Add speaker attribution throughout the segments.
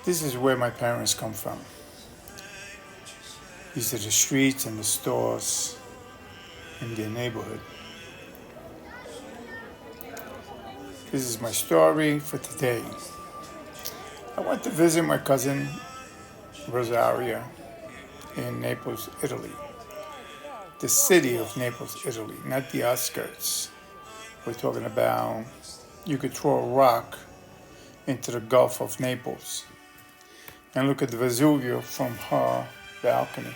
Speaker 1: This is where my parents come from. These are the streets and the stores in their neighborhood. This is my story for today. I went to visit my cousin Rosaria in Naples, Italy. The city of Naples, Italy, not the outskirts. We're talking about you could throw a rock into the Gulf of Naples and look at the Vesuvio from her balcony.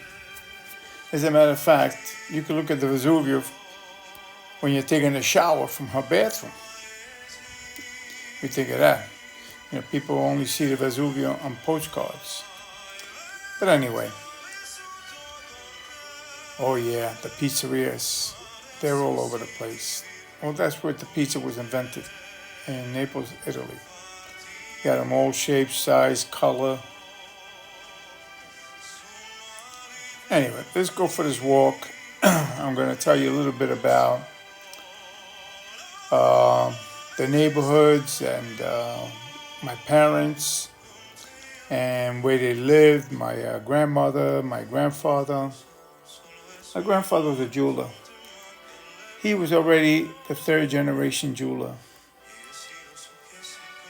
Speaker 1: As a matter of fact, you could look at the Vesuvio when you're taking a shower from her bathroom. You think of that. People only see the Vesuvio on postcards. But anyway, oh yeah, the pizzerias, they're all over the place. Well, that's where the pizza was invented, in Naples, Italy. You got them all shape, size, color. Anyway, let's go for this walk. I'm going to tell you a little bit about the neighborhoods and my parents and where they lived, my grandmother, my grandfather. My grandfather was a jeweler. He was already the third generation jeweler.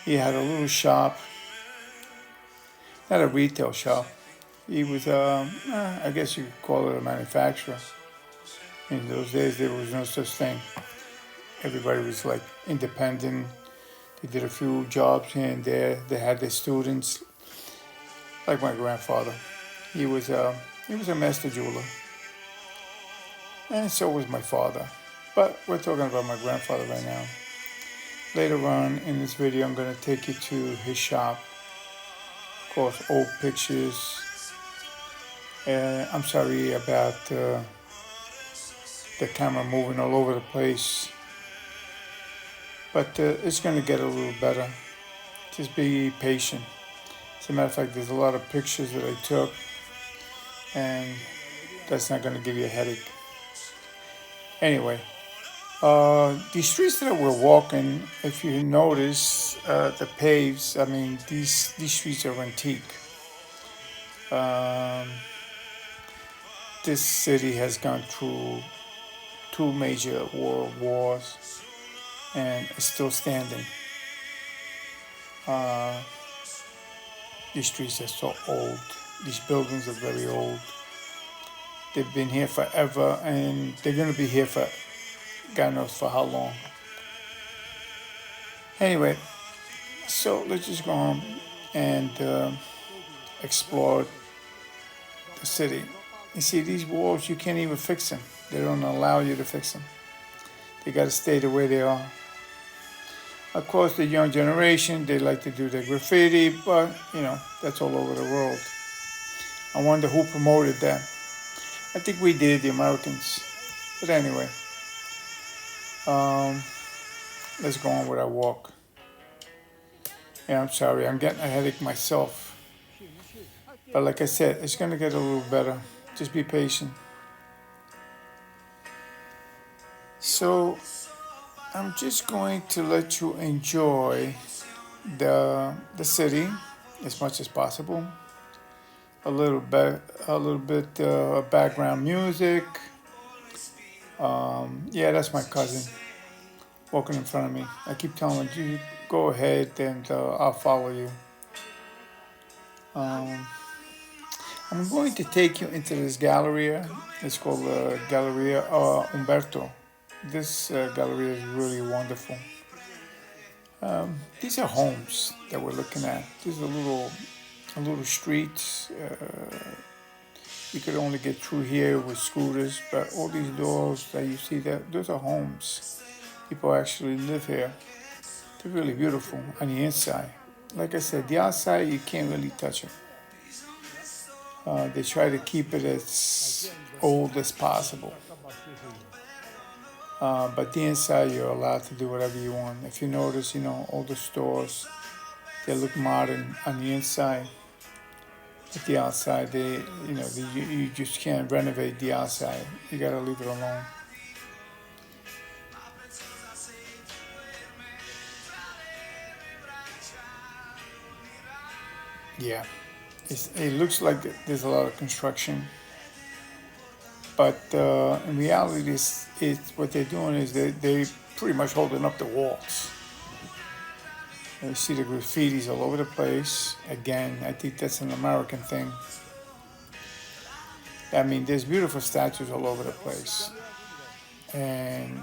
Speaker 1: He had a little shop, not a retail shop. He was, I guess you could call it a manufacturer. In those days, there was no such thing. Everybody was like independent. They did a few jobs here and there. They had their students, like my grandfather. He was a master jeweler, and so was my father. But we're talking about my grandfather right now. Later on in this video, I'm going to take you to his shop. Of course, old pictures. I'm sorry about the camera moving all over the place. But it's going to get a little better. Just be patient. As a matter of fact, there's a lot of pictures that I took, and that's not going to give you a headache. Anyway, these streets that we're walking, if you notice, the paves, I mean, these streets are antique. This city has gone through 2 major world wars and is still standing. These streets are so old. These buildings are very old. They've been here forever, and they're going to be here for God knows for how long. Anyway, so let's just go on and explore the city. You see, these walls, you can't even fix them. They don't allow you to fix them. They got to stay the way they are. Of course, the young generation, they like to do their graffiti, but, that's all over the world. I wonder who promoted that. I think we did, the Americans. But anyway, let's go on with our walk. Yeah, I'm sorry, I'm getting a headache myself. But like I said, it's going to get a little better. Just be patient. So, I'm just going to let you enjoy the city as much as possible. A little bit background music. Yeah, that's my cousin walking in front of me. I keep telling him, you go ahead and I'll follow you. I'm going to take you into this galleria. It's called Galleria Umberto. This galleria is really wonderful. These are homes that we're looking at. These are little streets. You could only get through here with scooters, but all these doors that you see there, those are homes. People actually live here. They're really beautiful on the inside. Like I said, the outside, you can't really touch it. They try to keep it as old as possible. But the inside, you're allowed to do whatever you want. If you notice, all the stores, they look modern on the inside. But the outside, you just can't renovate the outside. You gotta leave it alone. Yeah, it looks like there's a lot of construction, but in reality, it's what they're doing is they pretty much holding up the walls. You see the graffitis all over the place. Again, I think that's an American thing. I mean, there's beautiful statues all over the place, and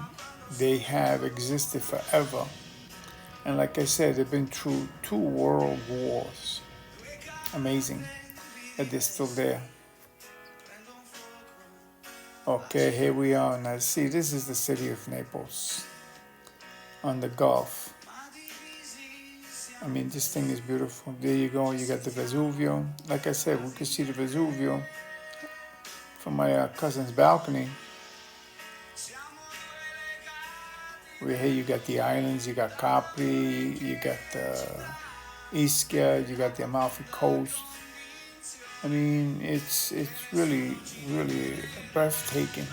Speaker 1: they have existed forever. And like I said, they've been through two world wars. Amazing that they're still there. Okay, here we are. Now, see, this is the city of Naples on the Gulf. I mean, this thing is beautiful. There you go. You got the Vesuvio. Like I said, we could see the Vesuvio from my cousin's balcony. Over here, you got the islands. You got Capri. You got Ischia. You got the Amalfi Coast. I mean, it's really breathtaking.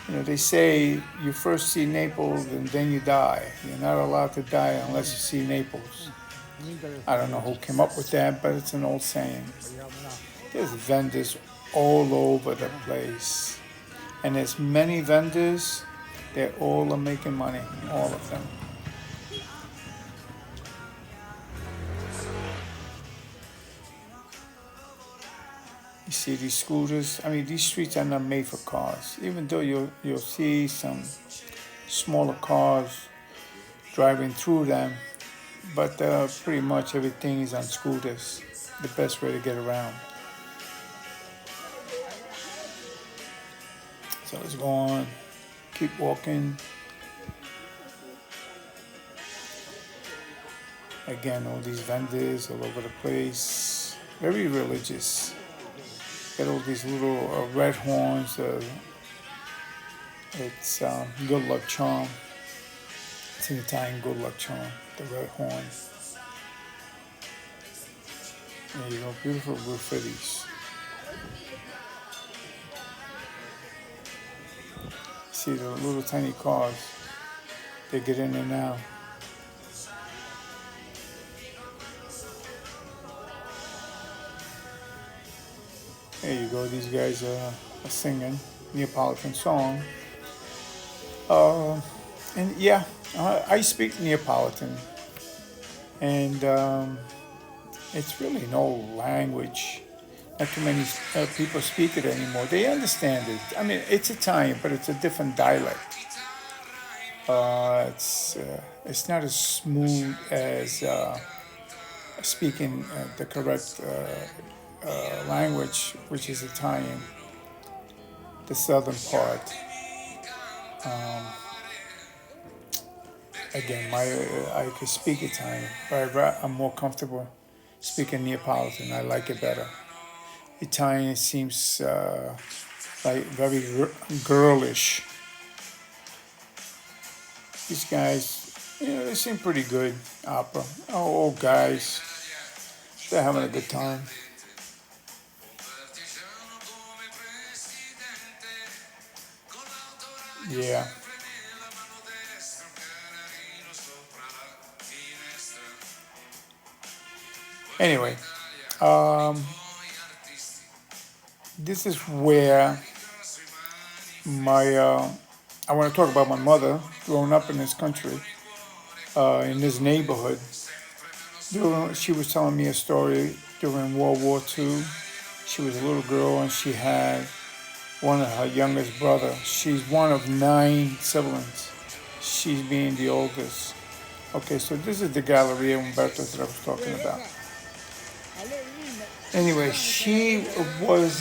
Speaker 1: You know, they say you first see Naples and then you die. You're not allowed to die unless you see Naples. I don't know who came up with that, but it's an old saying. There's vendors all over the place. And there's many vendors, they all are making money, all of them. You see these scooters. I mean, these streets are not made for cars. Even though you'll see some smaller cars driving through them, but pretty much everything is on scooters. The best way to get around. So let's go on, keep walking. Again, all these vendors all over the place. Very religious. Got all these little red horns. It's good luck charm. It's an Italian good luck charm. The red horn. There you go. Beautiful graffitis. See the little tiny cars. They get in there now. There you go. These guys are singing Neapolitan song. And yeah, I speak Neapolitan, and it's really no language. Not too many people speak it anymore. They understand it. I mean, it's Italian, but it's a different dialect. It's not as smooth as speaking the correct language, which is Italian, the southern part. Again, I could speak Italian, but I'm more comfortable speaking Neapolitan. I like it better. Italian seems like very girlish. These guys, you know, they seem pretty good. Opera, old guys, they're having a good time. Yeah. Anyway, this is where my I want to talk about my mother growing up in this country, in this neighborhood. She was telling me a story during World War II. She was a little girl and she had one of her youngest brother. She's one of 9 siblings. She's being the oldest. Okay, so this is the Galleria Umberto that I was talking about. Anyway, she was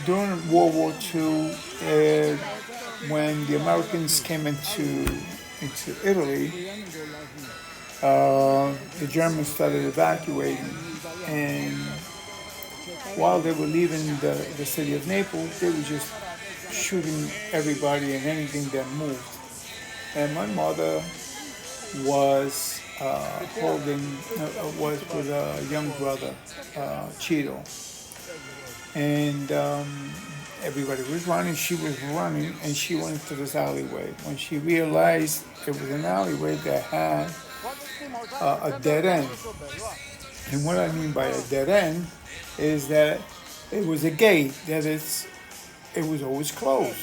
Speaker 1: during World War II when the Americans came into Italy. The Germans started evacuating, and while they were leaving the city of Naples, they were just shooting everybody and anything that moved. And my mother was was with a young brother, Cheeto, and everybody was running. She was running, and she went into this alleyway. When she realized it was an alleyway that had a dead end, And what I mean by a dead end is that it was a gate that it was always closed.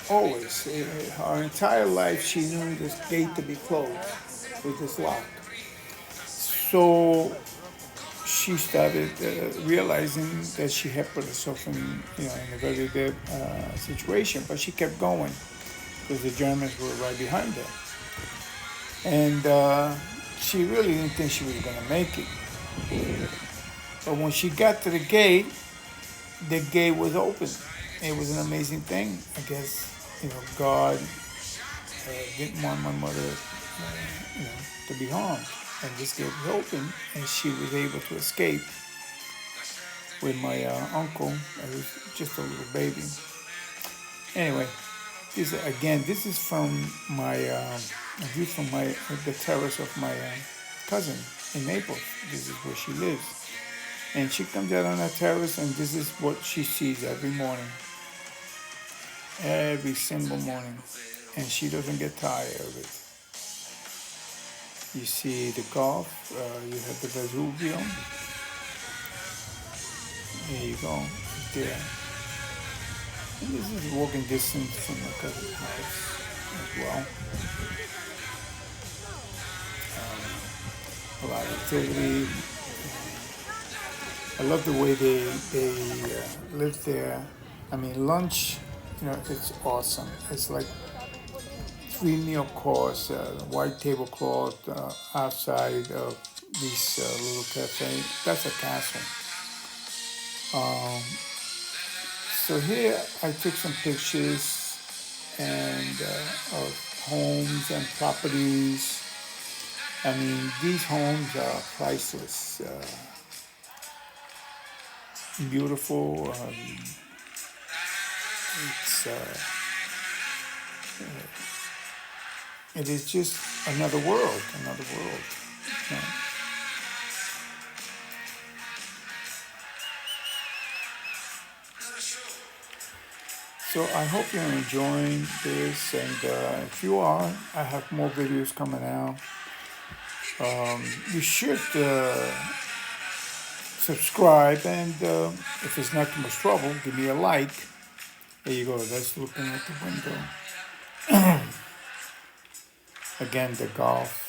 Speaker 1: Always. Her entire life she knew this gate to be closed with this lock. So she started realizing that she had put herself in a very bad situation, but she kept going because the Germans were right behind her. And she really didn't think she was going to make it. But when she got to the gate was open. It was an amazing thing. I guess, God didn't want my mother, to be harmed. And this gate was open, and she was able to escape with my uncle. I was just a little baby. Anyway, this is from my a view from the terrace of my cousin in Naples. This is where she lives, and she comes out on that terrace, and this is what she sees every single morning, and she doesn't get tired of it. You see the Gulf, you have the Vesuvio. There you go, right there. And this is walking distance from my cousin's house as well. A lot of activity. I love the way they live there. I mean, lunch, it's awesome. It's like 3 meal course, white tablecloth outside of this little cafe. That's a castle. Um, so here I took some pictures and of homes and properties. I mean, these homes are priceless, beautiful. It's it is just another world, another world. you know. So I hope you're enjoying this, and if you are, I have more videos coming out. You should subscribe, and if it's not too much trouble, give me a like. There you go. That's looking at the window. Again, the Gulf.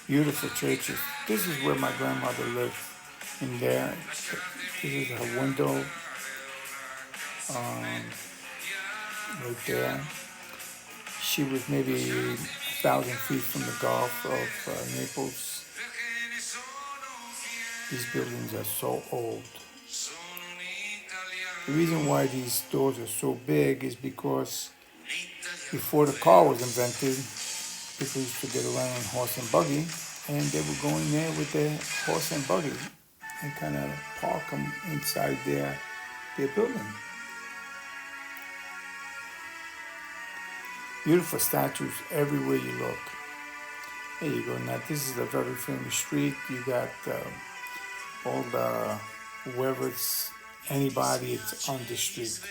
Speaker 1: Beautiful churches. This is where my grandmother lived. In there, this is her window, right there. She was maybe 1,000 feet from the Gulf of Naples. These buildings are so old. The reason why these doors are so big is because before the car was invented, people used to get around on horse and buggy, and they would go in there with their horse and buggy and kind of park them inside their building. Beautiful statues everywhere you look. There you go. Now this is a very famous street. You got all the whoever it's anybody, it's on the street.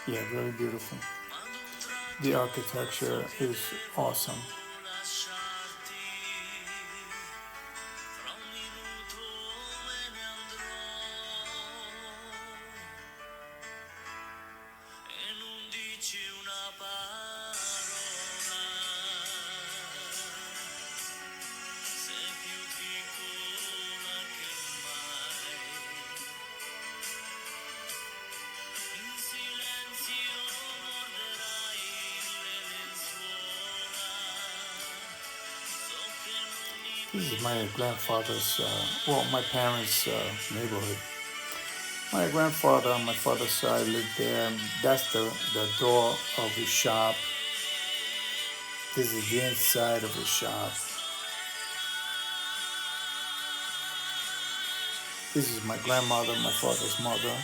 Speaker 1: Yeah, very beautiful. The architecture is awesome. This is my grandfather's, my parents' neighborhood. My grandfather on my father's side lived there. That's the door of his shop. This is the inside of his shop. This is my grandmother, my father's mother.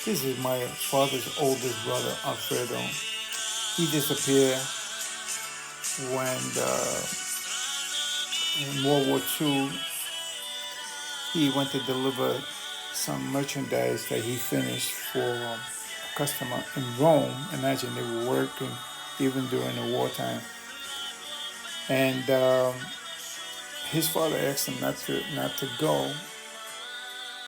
Speaker 1: This is my father's oldest brother, Alfredo. He disappeared when in World War II he went to deliver some merchandise that he finished for a customer in Rome. Imagine they were working even during the wartime. And his father asked him not to go,